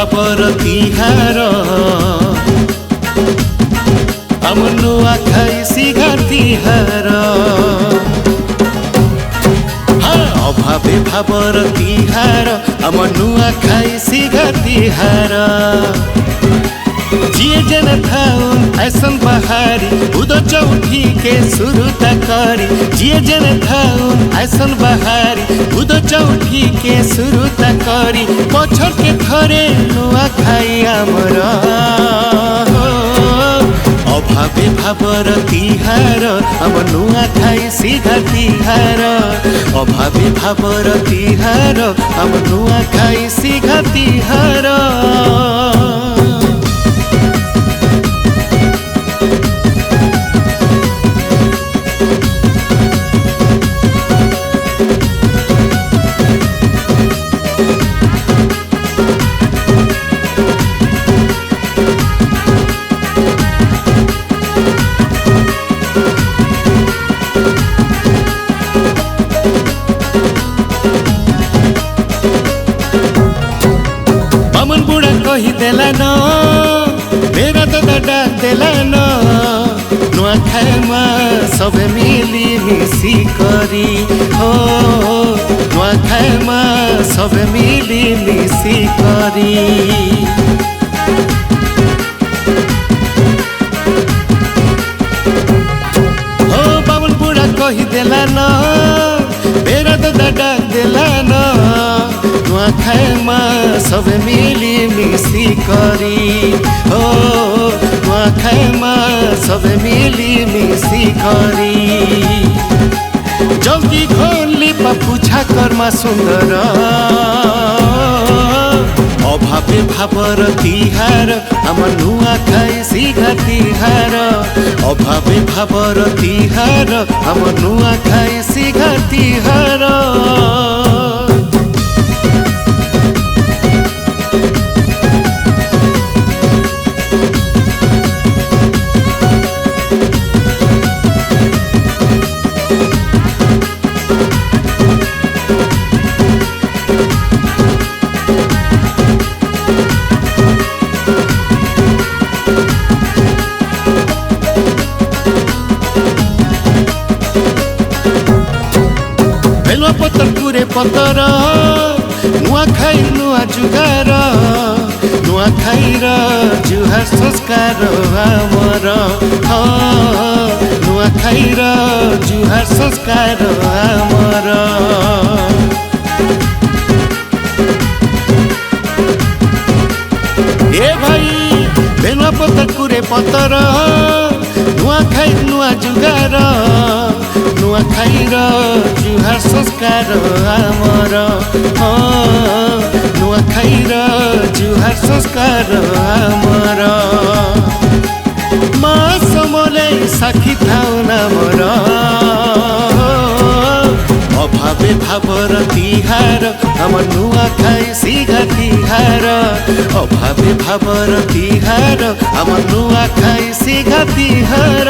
भावर तिहार आम नुआ खाई सिघा तिहार अभावे भावर तिहार आम नुआ खाई सिघा तिहार जिए जन थाउन ऐसन बहारी उदो चौठी के शुरुता करी जिए जन थाउन ऐसन बहारी उदो चौठी के शुरुता करी बछर के थरे नुआ खाई आमर अभावे भावर तिहार आम नुआ खाई सिघा तिहार अभावे भावर तिहार आम नुआ खाई सिघा तिहार बामन बुढ़ा कही देला न मेरा दादा डाक देला न नुआ खाए माँ सब मिली मिसी करी हो नुआ खाए माँ सब मिली मिसी करी हो बामन बुढ़ा कही देला न मेरा दादा डाक देला न नुआ खाए माँ सब मिली मिसी करी हो नुआ खाए माँ सब मिली मिसी करी जल्दी खोली पूछा कर्मा सुंदर अभावे भावर तिहार आम नुआ खाई सिघा तिहार अभावे भावर तिहार आम नुआ खाई सिघा तिहार बेलुआ पत्तर पूरे पत्तर नुआ खाई नुआ जुगार नुआ खाई जुहार संस्कार आमर नुआ खाई जुहार संस्कार आमर ए भाई बेलुआ पत्तर पूरे पत्तर नुआ खाई नुआ जुगार नुआ खाई जुहार संस्कार आमर नुआ खाई जुहार संस्कार आमर माँ समले साखी थाउ नामर अभावे भावर तिहार आम नुआ खाई सिघा तिहार अभावे भावर तिहार आम नुआ खाई सिघा तिहार।